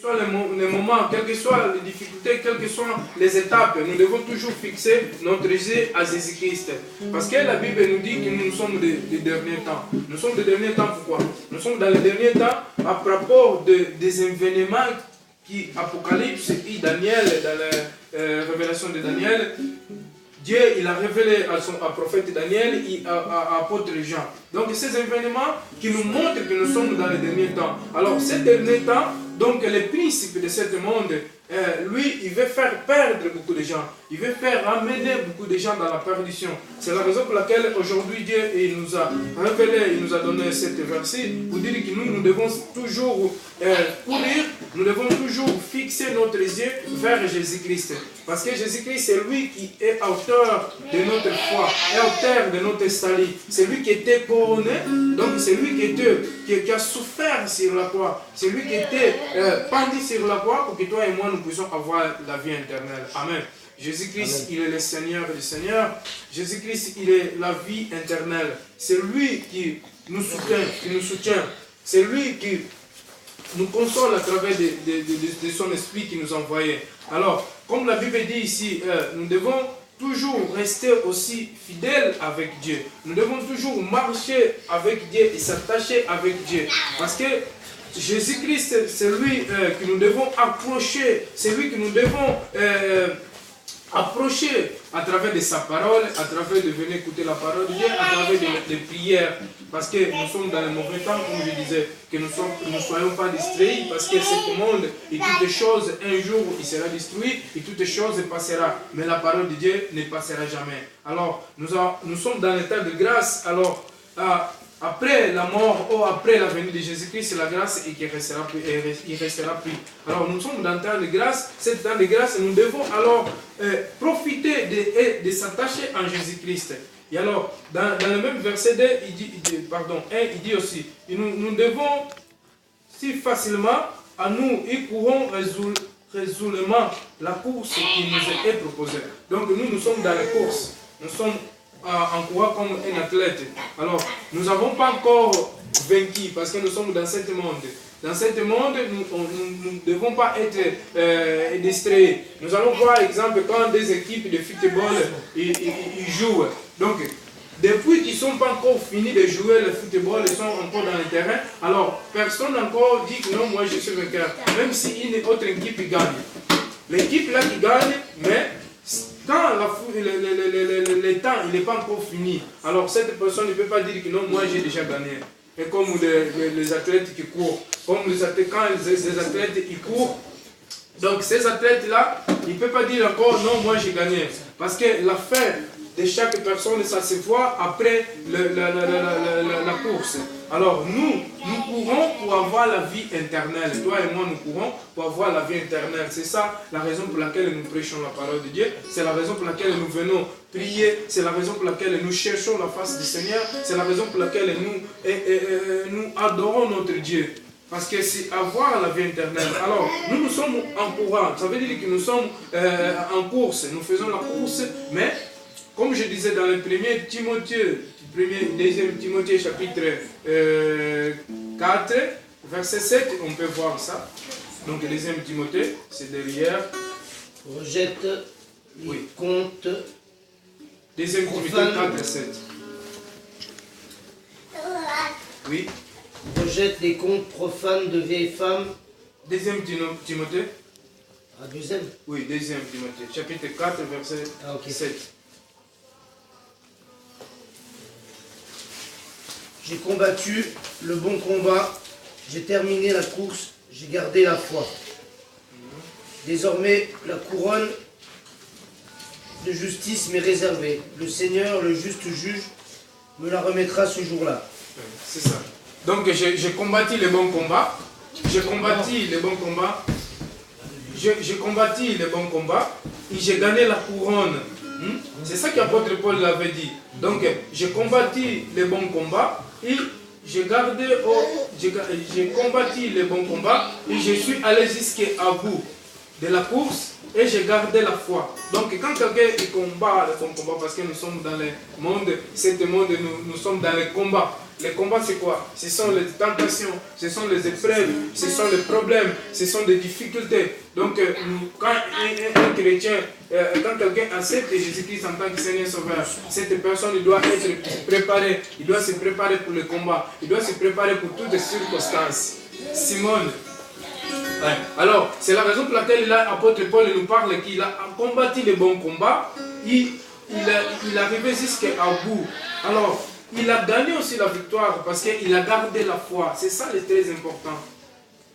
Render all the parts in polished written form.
Quels que soient les moments, quelles que soient les difficultés, quelles que soient les étapes, nous devons toujours fixer notre yeux à Jésus-Christ. Parce que la Bible nous dit que nous sommes des derniers temps. Nous sommes des derniers temps pourquoi? Nous sommes dans les derniers temps à propos des événements qui, Apocalypse et Daniel, dans la révélation de Daniel, Dieu il a révélé à son prophète Daniel et à apôtre Jean. Donc ces événements qui nous montrent que nous sommes dans les derniers temps. Alors ces derniers temps, donc le principe de ce monde, lui, il veut faire perdre beaucoup de gens. Il veut faire amener beaucoup de gens dans la perdition. C'est la raison pour laquelle aujourd'hui Dieu il nous a révélé, il nous a donné cette verset pour dire que nous devons toujours courir, nous devons toujours fixer notre yeux vers Jésus-Christ. Parce que Jésus-Christ, c'est lui qui est auteur de notre foi, est auteur de notre salut. C'est lui qui était couronné, donc c'est lui qui a souffert sur la croix. C'est lui qui était pendu sur la croix pour que toi et moi nous puissions avoir la vie éternelle. Amen. Jésus-Christ, il est le Seigneur des Seigneurs. Jésus-Christ, il est la vie éternelle. C'est lui qui nous soutient, C'est lui qui nous console à travers de son esprit qui nous a envoyés. Alors, comme la Bible dit ici, nous devons toujours rester aussi fidèles avec Dieu. Nous devons toujours marcher avec Dieu et s'attacher avec Dieu. Parce que Jésus-Christ, c'est lui que nous devons approcher. C'est lui que nous devons approcher à travers de sa parole, à travers de venir écouter la parole de Dieu, à travers des prières. Parce que nous sommes dans le mauvais temps, comme je disais, que nous ne soyons pas distraits, parce que ce monde et toutes choses, un jour, il sera détruit et toutes choses passera. Mais la parole de Dieu ne passera jamais. Alors, nous sommes dans l'état de grâce. Alors, après la mort ou après la venue de Jésus-Christ, c'est la grâce et qui restera plus. Alors nous sommes dans le temps de grâce. Cet temps de grâce, nous devons alors profiter de s'attacher en Jésus-Christ. Et alors, dans le même verset 2, il dit aussi, nous devons si facilement à nous y courons résolument la course qui nous est proposée. Donc nous sommes dans la course. Nous sommes en courant comme un athlète. Alors, nous n'avons pas encore vaincu parce que nous sommes dans ce monde. Dans ce monde, nous ne devons pas être distraits. Nous allons voir, exemple, quand des équipes de football ils jouent. Donc, depuis qu'ils ne sont pas encore finis de jouer le football, ils sont encore dans le terrain. Alors, personne encore dit que non, moi je suis vainqueur. Même si une autre équipe gagne. L'équipe là qui gagne, mais quand le temps il n'est pas encore fini, alors cette personne ne peut pas dire que non, moi j'ai déjà gagné. Et comme les athlètes qui courent, quand les athlètes ils courent, donc ces athlètes-là, ils ne peuvent pas dire encore non, moi j'ai gagné. Parce que la fin de chaque personne, ça se voit après la course. Alors nous courons pour avoir la vie éternelle. Toi et moi, nous courons pour avoir la vie éternelle. C'est ça la raison pour laquelle nous prêchons la parole de Dieu. C'est la raison pour laquelle nous venons prier. C'est la raison pour laquelle nous cherchons la face du Seigneur. C'est la raison pour laquelle nous adorons notre Dieu. Parce que c'est avoir la vie éternelle. Alors, nous sommes en courant. Ça veut dire que nous sommes en course. Nous faisons la course, mais comme je disais dans le 1er Timothée, 2e Timothée chapitre 4, verset 7, on peut voir ça. Donc 2e Timothée, c'est derrière. Rejette les contes. 2e Timothée 4, 7. Oui. Rejette les contes profanes de vieilles femmes. 2e Timothée. Ah, 2e? Oui, 2e Timothée, chapitre 4, verset 7. J'ai combattu le bon combat, j'ai terminé la course, j'ai gardé la foi. Désormais, la couronne de justice m'est réservée. Le Seigneur, le juste juge, me la remettra ce jour-là. C'est ça. Donc j'ai combattu le bon combat. J'ai combattu le bon combat. J'ai combattu le bon combat. Et j'ai gagné la couronne. C'est ça qu'apôtre Paul l'avait dit. Donc j'ai combattu le bon combat. Et j'ai combattu le bon combat et je suis allé jusqu'à bout de la course et j'ai gardé la foi. Donc quand quelqu'un combat le bon combat, parce que nous sommes dans le monde, cet monde, nous sommes dans le combat. Les combats, c'est quoi? Ce sont les tentations, ce sont les épreuves, ce sont les problèmes, ce sont des difficultés. Donc, quand un chrétien, quand quelqu'un accepte Jésus-Christ en tant que Seigneur Sauveur, cette personne il doit être préparée. Il doit se préparer pour le combat. Il doit se préparer pour toutes les circonstances. Simone. Ouais. Alors, c'est la raison pour laquelle l'apôtre Paul nous parle qu'il a combattu le bon combat. Il est arrivé jusqu'à bout. Alors, il a gagné aussi la victoire parce qu'il a gardé la foi. C'est ça le très important.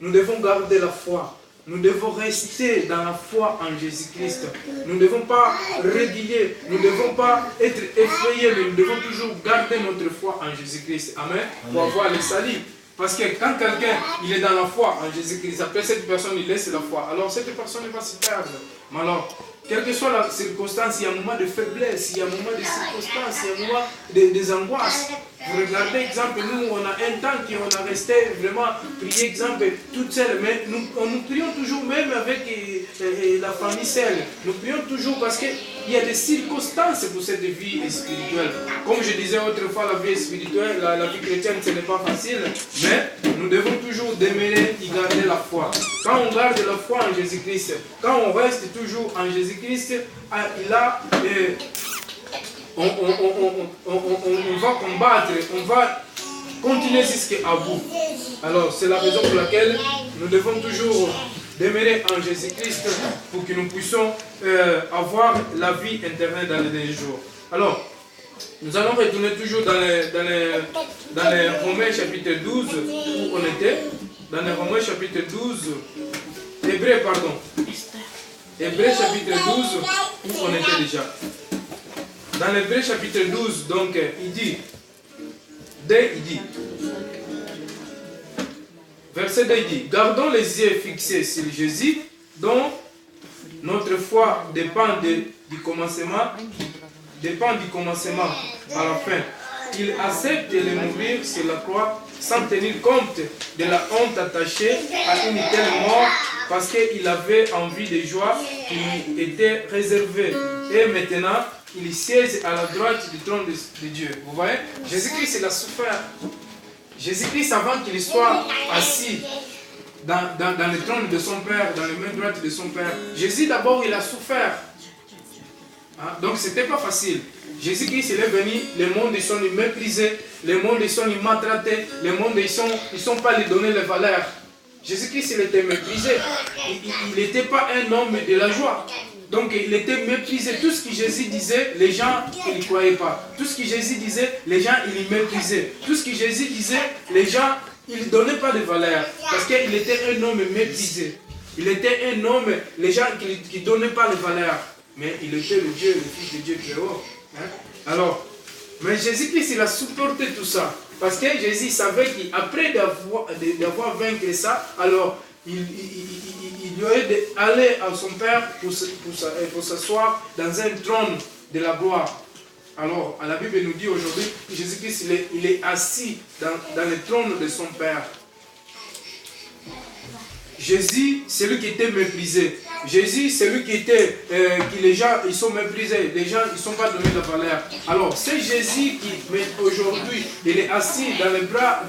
Nous devons garder la foi. Nous devons rester dans la foi en Jésus-Christ. Nous ne devons pas réguler. Nous ne devons pas être effrayés, mais nous devons toujours garder notre foi en Jésus-Christ. Amen. Pour avoir le salut. Parce que quand quelqu'un il est dans la foi en Jésus-Christ, après cette personne il laisse la foi, alors cette personne va se perdre. Mais alors, quelle que soit la circonstance, il y a un moment de faiblesse, il y a un moment de circonstance, il y a un moment des angoisses. Vous regardez, exemple, nous, on a un temps qu'on a resté vraiment prier, exemple, toute seule, mais nous prions toujours même avec la famille seule. Nous prions toujours parce qu'il y a des circonstances pour cette vie spirituelle. Comme je disais autrefois, la vie spirituelle, la vie chrétienne, ce n'est pas facile, mais nous devons toujours demeurer et garder la foi. Quand on garde la foi en Jésus-Christ, quand on reste toujours en Jésus-Christ, on va combattre, on va continuer jusqu'à bout. Alors, c'est la raison pour laquelle nous devons toujours demeurer en Jésus-Christ pour que nous puissions avoir la vie éternelle dans les derniers jours. Alors, nous allons retourner toujours dans les Romains chapitre 12 où on était. Dans les Romains chapitre 12, Hébreux pardon. Hébreux chapitre 12 où on était déjà. Dans l'Hébreux chapitre 12, donc, il dit, verset 2, il dit, gardons les yeux fixés sur Jésus, dont notre foi dépend du commencement à la fin. Il accepte de mourir sur la croix sans tenir compte de la honte attachée à une telle mort parce qu'il avait envie de joie qui lui était réservée. Et maintenant, il siège à la droite du trône de Dieu. Vous voyez, Jésus-Christ, il a souffert. Jésus-Christ, avant qu'il soit assis dans le trône de son Père, dans les mains droites de son Père, Jésus d'abord, il a souffert. Hein? Donc, ce n'était pas facile. Jésus-Christ, il est venu, le monde, ils sont méprisés, le monde, ils sont maltraités, le monde, ils sont pas lui donner les valeurs. Jésus-Christ, il était méprisé. Il n'était pas un homme de la joie. Donc, il était méprisé. Tout ce que Jésus disait, les gens, ils ne croyaient pas. Tout ce que Jésus disait, les gens, ils le méprisaient. Tout ce que Jésus disait, les gens, ils ne donnaient pas de valeur. Parce qu'il était un homme méprisé. Il était un homme, les gens qui ne donnaient pas de valeur. Mais il était le Dieu, le Fils de Dieu très haut. Hein? Alors, mais Jésus-Christ, il a supporté tout ça. Parce que Jésus savait qu'après d'avoir vaincu ça, alors il aurait d'aller à son Père pour s'asseoir dans un trône de la gloire. Alors, la Bible nous dit aujourd'hui que Jésus-Christ, il est assis dans le trône de son Père. Jésus, c'est lui qui était méprisé. Jésus, c'est lui qui était, que les gens, ils sont méprisés. Les gens, ils ne sont pas donnés de valeur. Alors, c'est Jésus qui, aujourd'hui, il est assis dans les bras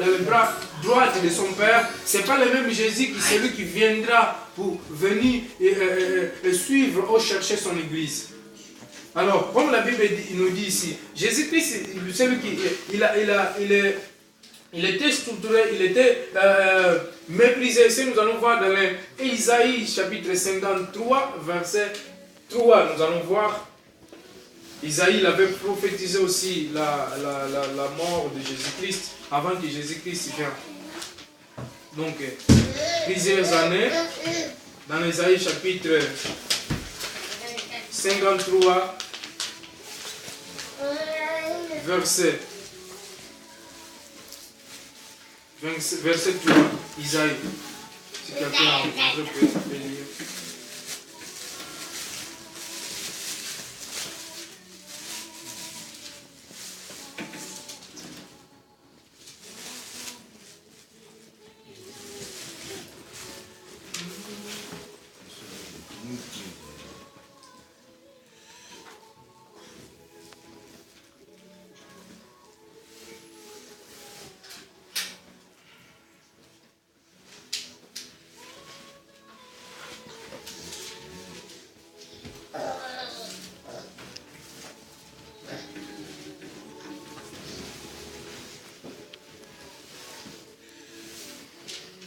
droits de son Père. Ce n'est pas le même Jésus qui, c'est lui qui viendra pour venir suivre ou chercher son église. Alors, comme la Bible nous dit ici, Jésus-Christ, c'est lui qui, il était structuré, il était méprisé. Ici, nous allons voir dans Isaïe chapitre 53, verset 3. Nous allons voir, Isaïe il avait prophétisé aussi la mort de Jésus-Christ avant que Jésus-Christ vienne. Donc, plusieurs années, dans Isaïe chapitre 53, verset 3, Isaïe. Si quelqu'un a entendu, peut lire.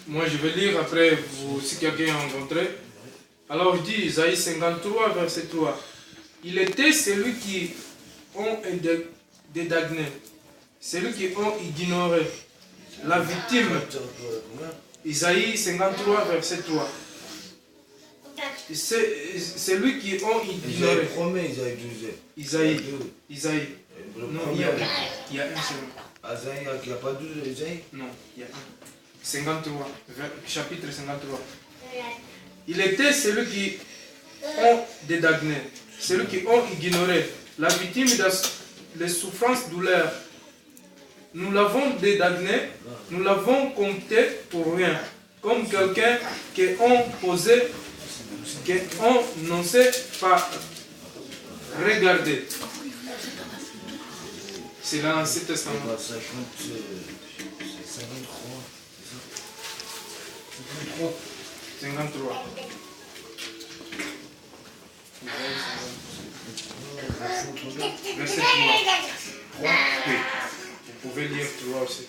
Moi, je vais lire après, vous, si quelqu'un a rencontré. Alors, il dit, Isaïe 53, verset 3. Il était celui qui ont dédagné, celui qui ont ignoré, la victime. Isaïe 53, verset 3. C'est lui qui ont ignoré. Isaïe. Non, il y a un seul. Il n'y a pas 12 Isaïe? Non, il y a un. 53, chapitre 53. Il était celui qui ont dédagné, celui qui ont ignoré, la victime des souffrances, douleurs. Nous l'avons dédagné, nous l'avons compté pour rien, comme quelqu'un qui ont posé, qu'on n'en sait pas regarder. C'est dans l'Ancien Testament. 53. Verset 3. Oui. Vous pouvez lire 3 aussi.